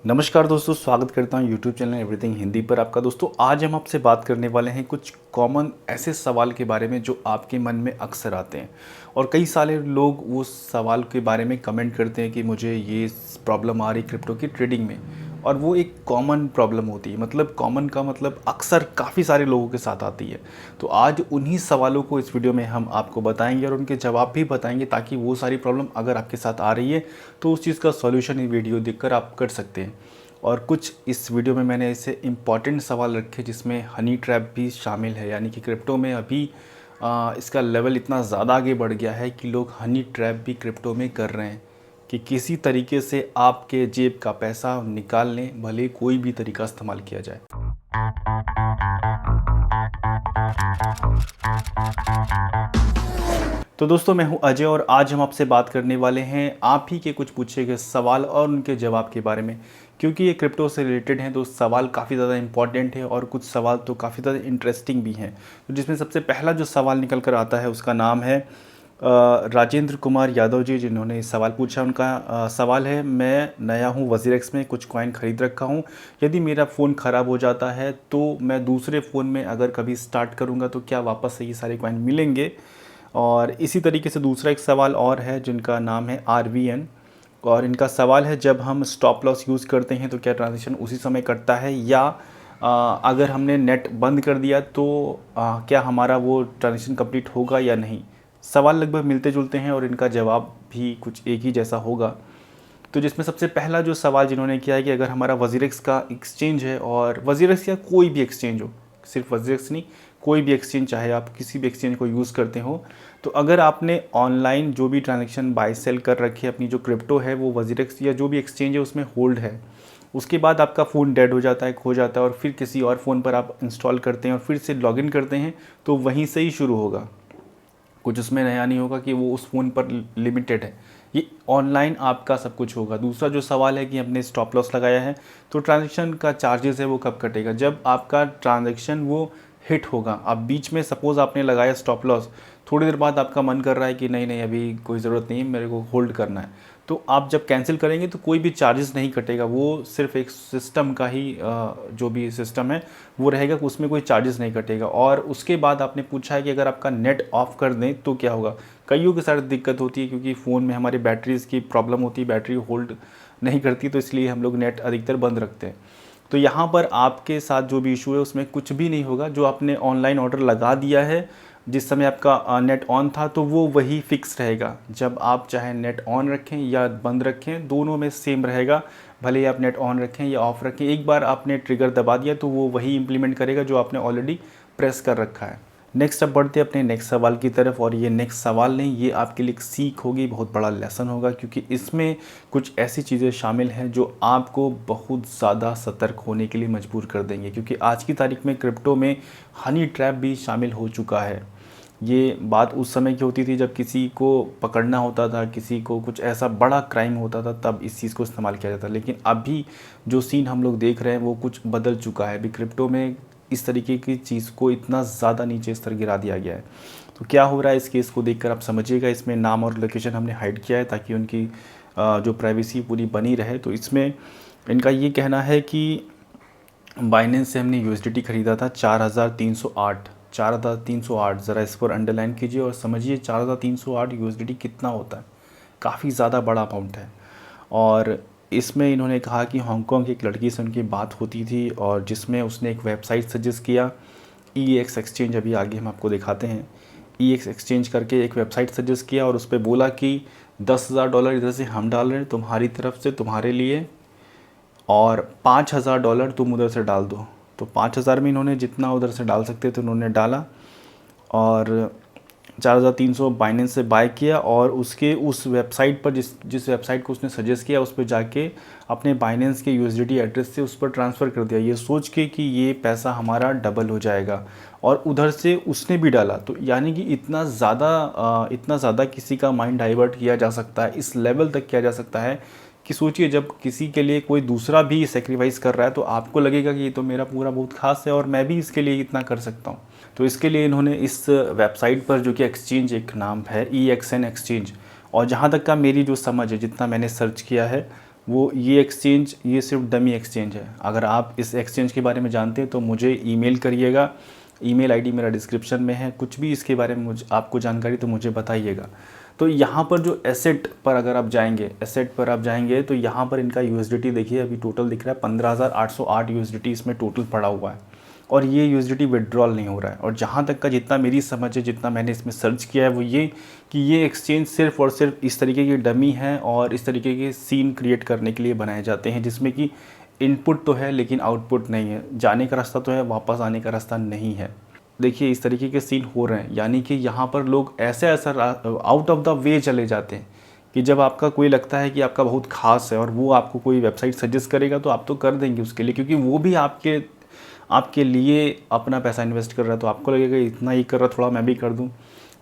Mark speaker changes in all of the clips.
Speaker 1: नमस्कार दोस्तों, स्वागत करता हूं यूट्यूब चैनल एवरीथिंग हिंदी पर आपका। दोस्तों आज हम आपसे बात करने वाले हैं कुछ कॉमन ऐसे सवाल के बारे में जो आपके मन में अक्सर आते हैं और कई सारे लोग उस सवाल के बारे में कमेंट करते हैं कि मुझे ये प्रॉब्लम आ रही क्रिप्टो की ट्रेडिंग में। और वो एक कॉमन प्रॉब्लम होती है, मतलब कॉमन का मतलब अक्सर काफ़ी सारे लोगों के साथ आती है। तो आज उन्हीं सवालों को इस वीडियो में हम आपको बताएंगे और उनके जवाब भी बताएंगे, ताकि वो सारी प्रॉब्लम अगर आपके साथ आ रही है तो उस चीज़ का सॉल्यूशन ये वीडियो देखकर आप कर सकते हैं। और कुछ इस वीडियो में मैंने ऐसे इम्पॉर्टेंट सवाल रखे जिसमें हनी ट्रैप भी शामिल है, यानी कि क्रिप्टो में अभी इसका लेवल इतना ज़्यादा आगे बढ़ गया है कि लोग हनी ट्रैप भी क्रिप्टो में कर रहे हैं कि किसी तरीके से आपके जेब का पैसा निकाल लें, भले कोई भी तरीका इस्तेमाल किया जाए। तो दोस्तों मैं हूं अजय और आज हम आपसे बात करने वाले हैं आप ही के कुछ पूछे गए सवाल और उनके जवाब के बारे में। क्योंकि ये क्रिप्टो से रिलेटेड हैं तो सवाल काफ़ी ज़्यादा इंपॉर्टेंट है और कुछ सवाल तो काफ़ी ज़्यादा इंटरेस्टिंग भी हैं। तो जिसमें सबसे पहला जो सवाल निकल कर आता है उसका नाम है राजेंद्र कुमार यादव जी, जिन्होंने इस सवाल पूछा। उनका सवाल है, मैं नया हूँ वजीरेक्स में कुछ कॉइन ख़रीद रखा हूँ। यदि मेरा फ़ोन ख़राब हो जाता है तो मैं दूसरे फ़ोन में अगर कभी स्टार्ट करूँगा तो क्या वापस से ये सारे कॉइन मिलेंगे। और इसी तरीके से दूसरा एक सवाल और है जिनका नाम है RVN, और इनका सवाल है, जब हम स्टॉप लॉस यूज़ करते हैं तो क्या ट्रांजैक्शन उसी समय कटता है, या अगर हमने नेट बंद कर दिया तो क्या हमारा वो ट्रांजैक्शन कंप्लीट होगा या नहीं। सवाल लगभग मिलते जुलते हैं और इनका जवाब भी कुछ एक ही जैसा होगा। तो जिसमें सबसे पहला जो सवाल जिन्होंने किया है कि अगर हमारा वजीरेक्स का एक्सचेंज है, और वजीरेक्स या कोई भी एक्सचेंज हो, सिर्फ वजीरेक्स नहीं, कोई भी एक्सचेंज, चाहे आप किसी भी एक्सचेंज को यूज़ करते हो, तो अगर आपने ऑनलाइन जो भी ट्रांजैक्शन बाय सेल कर रखी है, अपनी जो क्रिप्टो है वो वजीरेक्स या जो भी एक्सचेंज है उसमें होल्ड है, उसके बाद आपका फ़ोन डेड हो जाता है, खो जाता है, और फिर किसी और फ़ोन पर आप इंस्टॉल करते हैं और फिर से लॉगिन करते हैं, तो वहीं से ही शुरू होगा। कुछ उसमें नया नहीं होगा कि वो उस फ़ोन पर लिमिटेड है, ये ऑनलाइन आपका सब कुछ होगा। दूसरा जो सवाल है कि हमने स्टॉप लॉस लगाया है तो ट्रांजैक्शन का चार्जेस है वो कब कटेगा, जब आपका ट्रांजैक्शन वो हिट होगा। अब बीच में सपोज़ आपने लगाया स्टॉप लॉस, थोड़ी देर बाद आपका मन कर रहा है कि नहीं नहीं अभी कोई ज़रूरत नहीं है, मेरे को होल्ड करना है, तो आप जब कैंसिल करेंगे तो कोई भी चार्जेस नहीं कटेगा। वो सिर्फ एक सिस्टम का ही जो भी सिस्टम है वो रहेगा, उसमें कोई चार्जेस नहीं कटेगा। और उसके बाद आपने पूछा है कि अगर आपका नेट ऑफ़ कर दें तो क्या होगा। कईयों के साथ दिक्कत होती है क्योंकि फ़ोन में हमारी बैटरीज़ की प्रॉब्लम होती है, बैटरी होल्ड नहीं करती, तो इसलिए हम लोग नेट अधिकतर बंद रखते हैं। तो यहाँ पर आपके साथ जो भी इशू है उसमें कुछ भी नहीं होगा। जो आपने ऑनलाइन ऑर्डर लगा दिया है जिस समय आपका नेट ऑन था, तो वो वही फिक्स रहेगा। जब आप चाहे नेट ऑन रखें या बंद रखें, दोनों में सेम रहेगा। भले ही आप नेट ऑन रखें या ऑफ़ रखें, एक बार आपने ट्रिगर दबा दिया तो वो वही इम्प्लीमेंट करेगा जो आपने ऑलरेडी प्रेस कर रखा है। नेक्स्ट अब बढ़ते हैं अपने नेक्स्ट सवाल की तरफ, और ये नेक्स्ट सवाल नहीं, ये आपके लिए एक सीख होगी, बहुत बड़ा लेसन होगा, क्योंकि इसमें कुछ ऐसी चीज़ें शामिल हैं जो आपको बहुत ज़्यादा सतर्क होने के लिए मजबूर कर देंगे। क्योंकि आज की तारीख में क्रिप्टो में हनी ट्रैप भी शामिल हो चुका है। ये बात उस समय की होती थी जब किसी को पकड़ना होता था, किसी को कुछ ऐसा बड़ा क्राइम होता था, तब इस चीज़ को इस्तेमाल किया जाता। लेकिन अभी जो सीन हम लोग देख रहे हैं वो कुछ बदल चुका है। अभी क्रिप्टो में इस तरीके की चीज़ को इतना ज़्यादा नीचे स्तर गिरा दिया गया है। तो क्या हो रहा है इस केस को देखकर आप समझिएगा। इसमें नाम और लोकेशन हमने हाइड किया है ताकि उनकी जो प्राइवेसी पूरी बनी रहे। तो इसमें इनका ये कहना है कि बाइनेंस से हमने USDT ख़रीदा था 4308, 4308, ज़रा इस पर अंडरलाइन कीजिए और समझिए 4308 USDT कितना होता है। काफ़ी ज़्यादा बड़ा अमाउंट है। और इसमें इन्होंने कहा कि हांगकांग की एक लड़की से उनकी बात होती थी और जिसमें उसने एक वेबसाइट सजेस्ट किया, EX एक्सचेंज, अभी आगे हम आपको दिखाते हैं। EX एक्सचेंज करके एक वेबसाइट सजेस्ट किया और उस पर बोला कि $10,000 इधर से हम डाल रहे हैं तुम्हारी तरफ से तुम्हारे लिए, और $5,000 तुम उधर से डाल दो। तो 5,000 में इन्होंने जितना उधर से डाल सकते थे उन्होंने डाला, और 4,300 बाइनेंस से बाय किया, और उसके उस वेबसाइट पर जिस वेबसाइट को उसने सजेस्ट किया उस पर जाके अपने बाइनेंस के USDT एड्रेस से उस पर ट्रांसफ़र कर दिया, ये सोच के कि ये पैसा हमारा डबल हो जाएगा। और उधर से उसने भी डाला। तो यानी कि इतना ज़्यादा किसी का माइंड डाइवर्ट किया जा सकता है, इस लेवल तक किया जा सकता है कि सोचिए, जब किसी के लिए कोई दूसरा भी सेक्रीफाइस कर रहा है तो आपको लगेगा कि ये तो मेरा पूरा बहुत खास है और मैं भी इसके लिए इतना कर सकता हूँ। तो इसके लिए इन्होंने इस वेबसाइट पर, जो कि एक्सचेंज एक नाम है EXN एक्सचेंज, और जहाँ तक का मेरी जो समझ है, जितना मैंने सर्च किया है, वो ये एक्सचेंज ये सिर्फ डमी एक्सचेंज है। अगर आप इस एक्सचेंज के बारे में जानते हैं तो मुझे ईमेल करिएगा, ईमेल आईडी मेरा डिस्क्रिप्शन में है। कुछ भी इसके बारे में मुझे आपको जानकारी तो मुझे बताइएगा। तो यहाँ पर जो एसेट पर अगर आप जाएंगे, एसेट पर आप जाएंगे तो यहाँ पर इनका यूएसडीटी देखिए, अभी टोटल दिख रहा है 15,808 यूएसडीटी इसमें टोटल पड़ा हुआ है, और ये यूएसडीटी विड्रॉल नहीं हो रहा है। और जहाँ तक का जितना मेरी समझ है, जितना मैंने इसमें सर्च किया है, वो ये कि ये एक्सचेंज सिर्फ और सिर्फ इस तरीके की डमी है और इस तरीके के सीन क्रिएट करने के लिए बनाए जाते हैं, जिसमें कि इनपुट तो है लेकिन आउटपुट नहीं है, जाने का रास्ता तो है, वापस आने का रास्ता नहीं है। देखिए इस तरीके के सीन हो रहे हैं, यानी कि यहाँ पर लोग ऐसे आउट ऑफ द वे चले जाते हैं कि जब आपका कोई लगता है कि आपका बहुत खास है और वो आपको कोई वेबसाइट सजेस्ट करेगा तो आप तो कर देंगे उसके लिए, क्योंकि वो भी आपके लिए अपना पैसा इन्वेस्ट कर रहा है। तो आपको लगेगा इतना ही कर रहा, थोड़ा मैं भी कर दूं,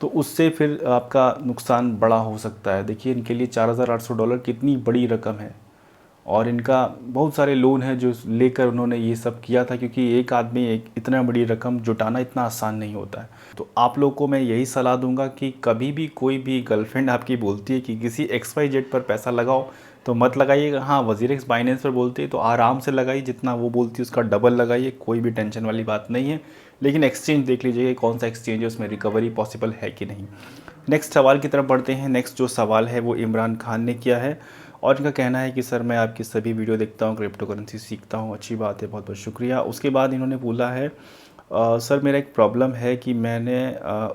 Speaker 1: तो उससे फिर आपका नुकसान बड़ा हो सकता है। देखिए इनके लिए $4,800 कितनी बड़ी रकम है, और इनका बहुत सारे लोन है जो लेकर उन्होंने ये सब किया था, क्योंकि एक आदमी एक इतना बड़ी रकम जुटाना इतना आसान नहीं होता है। तो आप लोग को मैं यही सलाह दूंगा कि कभी भी कोई भी गर्लफ्रेंड आपकी बोलती है कि किसी XYZ पर पैसा लगाओ, तो मत लगाइएगा। हाँ, वजीरेक्स बाइनेंस पर बोलती है तो आराम से लगाइए, जितना वो बोलती है उसका डबल लगाइए, कोई भी टेंशन वाली बात नहीं है। लेकिन एक्सचेंज देख लीजिए कौन सा एक्सचेंज है, उसमें रिकवरी पॉसिबल है कि नहीं। नेक्स्ट सवाल की तरफ बढ़ते हैं। नेक्स्ट जो सवाल है वो इमरान खान ने किया है, और इनका कहना है कि सर मैं आपकी सभी वीडियो देखता हूँ, क्रिप्टो करेंसी सीखता हूँ। अच्छी बात है, बहुत बहुत शुक्रिया। उसके बाद इन्होंने बोला है सर मेरा एक प्रॉब्लम है कि मैंने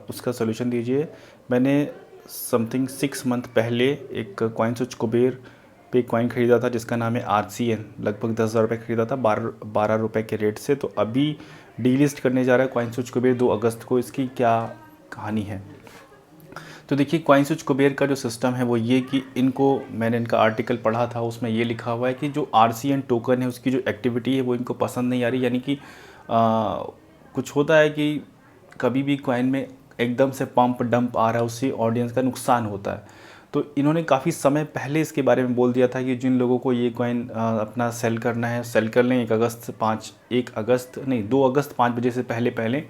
Speaker 1: उसका सोल्यूशन दीजिए। मैंने समथिंग 6 मंथ पहले एक कॉइनस्विच कुबेर पे कॉइन ख़रीदा था जिसका नाम है RCN, लगभग 10,000 रुपये ख़रीदा था 12 रुपये के रेट से। तो अभी डीलिस्ट करने जा रहा है कॉइनस्विच कुबेर 2 अगस्त को, इसकी क्या कहानी है? तो देखिए कॉइनस्विच कुबेर का जो सिस्टम है वो ये कि मैंने इनका आर्टिकल पढ़ा था, उसमें ये लिखा हुआ है कि जो RCN टोकन है उसकी जो एक्टिविटी है वो इनको पसंद नहीं आ रही। यानी कि कुछ होता है कि कभी भी कॉइन में एकदम से पंप डंप आ रहा है, उससे ऑडियंस का नुकसान होता है। तो इन्होंने काफ़ी समय पहले इसके बारे में बोल दिया था कि जिन लोगों को ये कॉइन अपना सेल करना है, सेल कर लें 2 अगस्त 5 बजे से पहले।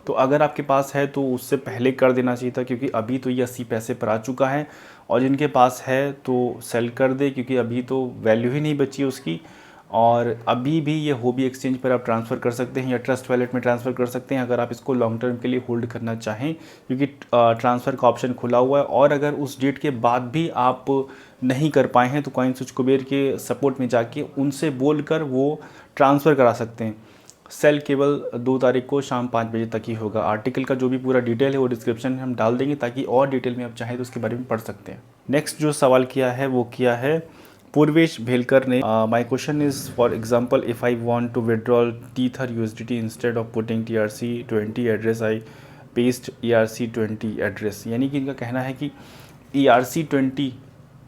Speaker 1: तो अगर आपके पास है तो उससे पहले कर देना चाहिए था, क्योंकि अभी तो ये 80 पैसे पर आ चुका है। और जिनके पास है तो सेल कर दे, क्योंकि अभी तो वैल्यू ही नहीं बची उसकी। और अभी भी ये होबी एक्सचेंज पर आप ट्रांसफ़र कर सकते हैं या ट्रस्ट वैलेट में ट्रांसफ़र कर सकते हैं, अगर आप इसको लॉन्ग टर्म के लिए होल्ड करना चाहें, क्योंकि ट्रांसफ़र का ऑप्शन खुला हुआ है। और अगर उस डेट के बाद भी आप नहीं कर पाए हैं तो कॉइनस्विच कुबेर के सपोर्ट में जाके उनसे बोलकर वो ट्रांसफ़र करा सकते हैं। सेल केवल 2 तारीख को शाम 5 बजे तक ही होगा। आर्टिकल का जो भी पूरा डिटेल है वो डिस्क्रिप्शन में हम डाल देंगे, ताकि और डिटेल में आप चाहें तो उसके बारे में पढ़ सकते हैं। नेक्स्ट जो सवाल किया है वो किया है पूर्वेश भेलकर ने। My question is for example if I want to withdrawal Tether USDT instead of putting TRC20 address I paste ERC20 address. यानी कि इनका कहना है कि ERC20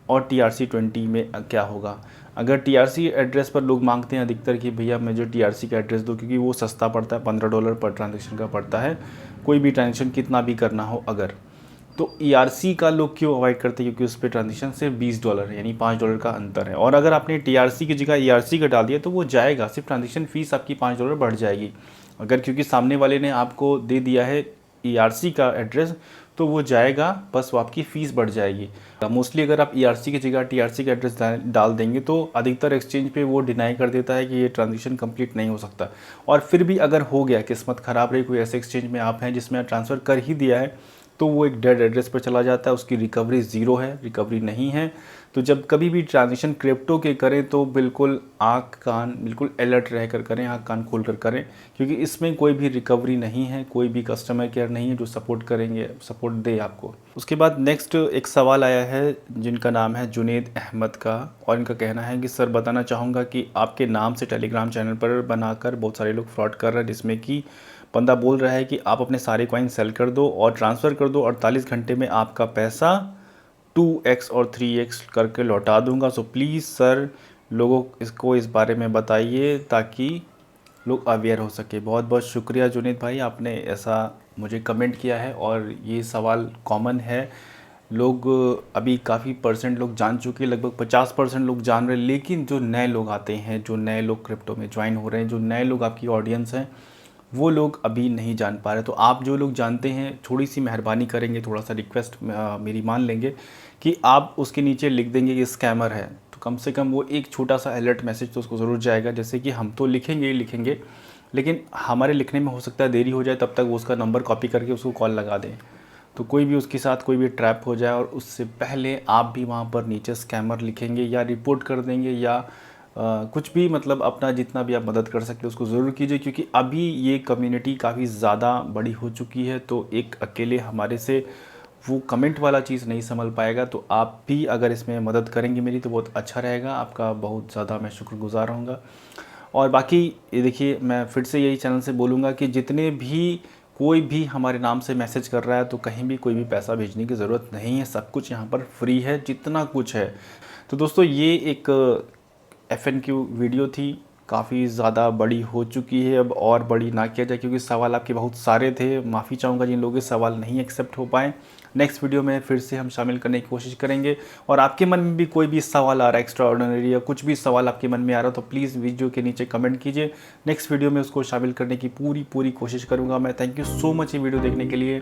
Speaker 1: और TRC20 में क्या होगा। अगर TRC एड्रेस पर लोग मांगते हैं अधिकतर कि भैया मुझे TRC का एड्रेस दो, क्योंकि वो सस्ता पड़ता है, $15 पर ट्रांजेक्शन का पड़ता है, कोई भी ट्रांजेक्शन कितना भी करना हो अगर। तो ERC का लोग क्यों अवॉइड करते हैं? क्योंकि उस पर ट्रांजेक्शन सिर्फ $20 है, यानी $5 का अंतर है। और अगर आपने TRC की जगह ERC का डाल दिया तो वो जाएगा, सिर्फ ट्रांजेक्शन फ़ीस आपकी $5 बढ़ जाएगी। अगर क्योंकि सामने वाले ने आपको दे दिया है ERC का एड्रेस तो वो जाएगा, बस वो आपकी फ़ीस बढ़ जाएगी। मोस्टली अगर आप ERC की जगह TRC का एड्रेस डाल देंगे तो अधिकतर एक्सचेंज पे वो डिनाई कर देता है कि ये ट्रांजेक्शन कंप्लीट नहीं हो सकता। और फिर भी अगर हो गया, किस्मत ख़राब रही, कोई ऐसे एक्सचेंज में आप हैं जिसमें ट्रांसफ़र कर ही दिया है, तो वो एक डेड एड्रेस पर चला जाता है, उसकी रिकवरी ज़ीरो है, रिकवरी नहीं है। तो जब कभी भी ट्रांजेक्शन क्रिप्टो के करें तो बिल्कुल आँख कान बिल्कुल अलर्ट रह कर करें, आँख कान खोल कर करें, क्योंकि इसमें कोई भी रिकवरी नहीं है, कोई भी कस्टमर केयर नहीं है जो सपोर्ट दे आपको। उसके बाद नेक्स्ट एक सवाल आया है जिनका नाम है जुनेद अहमद का, और इनका कहना है कि सर बताना चाहूँगा कि आपके नाम से टेलीग्राम चैनल पर बनाकर बहुत सारे लोग फ्रॉड कर रहे हैं, जिसमें कि बंदा बोल रहा है कि आप अपने सारे कॉइन सेल कर दो और ट्रांसफ़र कर दो, 48 घंटे में आपका पैसा 2x और 3x करके लौटा दूंगा। सो प्लीज़ सर लोगों इसको इस बारे में बताइए ताकि लोग अवेयर हो सके। बहुत बहुत शुक्रिया जुनेद भाई, आपने ऐसा मुझे कमेंट किया है और ये सवाल कॉमन है। लोग अभी काफ़ी परसेंट लोग जान चुके हैं, लगभग 50% लोग जान रहे हैं, लेकिन जो नए लोग आते हैं, जो नए लोग क्रिप्टो में ज्वाइन हो रहे हैं, जो नए लोग आपकी ऑडियंस हैं, वो लोग अभी नहीं जान पा रहे। तो आप जो लोग जानते हैं थोड़ी सी मेहरबानी करेंगे, थोड़ा सा रिक्वेस्ट मेरी मान लेंगे कि आप उसके नीचे लिख देंगे कि स्कैमर है, तो कम से कम वो एक छोटा सा अलर्ट मैसेज तो उसको ज़रूर जाएगा। जैसे कि हम तो लिखेंगे ही लिखेंगे, लेकिन हमारे लिखने में हो सकता है देरी हो जाए, तब तक वो उसका नंबर कॉपी करके उसको कॉल लगा दें। तो कोई भी उसके साथ कोई भी ट्रैप हो जाए और उससे पहले आप भी वहाँ पर नीचे स्कैमर लिखेंगे या रिपोर्ट कर देंगे या कुछ भी, मतलब अपना जितना भी आप मदद कर सकते हो उसको ज़रूर कीजिए, क्योंकि अभी ये कम्युनिटी काफ़ी ज़्यादा बड़ी हो चुकी है। तो एक अकेले हमारे से वो कमेंट वाला चीज़ नहीं संभल पाएगा। तो आप भी अगर इसमें मदद करेंगे मेरी तो बहुत अच्छा रहेगा, आपका बहुत ज़्यादा मैं शुक्रगुज़ार रहूँगा। और बाकी ये देखिए, मैं फिर से यही चैनल से बोलूँगा कि जितने भी कोई भी हमारे नाम से मैसेज कर रहा है तो कहीं भी कोई भी पैसा भेजने की ज़रूरत नहीं है, सब कुछ यहाँ पर फ्री है, जितना कुछ है। तो दोस्तों ये एक FNQ वीडियो थी, काफ़ी ज़्यादा बड़ी हो चुकी है, अब और बड़ी ना किया जाए क्योंकि सवाल आपके बहुत सारे थे। माफ़ी चाहूँगा जिन लोगों के सवाल नहीं एक्सेप्ट हो पाए। नेक्स्ट वीडियो में फिर से हम शामिल करने की कोशिश करेंगे। और आपके मन में भी कोई भी सवाल आ रहा है एक्स्ट्रा ऑर्डिनरी या कुछ भी सवाल आपके मन में आ रहा है तो प्लीज़ वीडियो के नीचे कमेंट कीजिए। नेक्स्ट वीडियो में उसको शामिल करने की पूरी कोशिश करूँगा मैं। थैंक यू सो मच ये वीडियो देखने के लिए।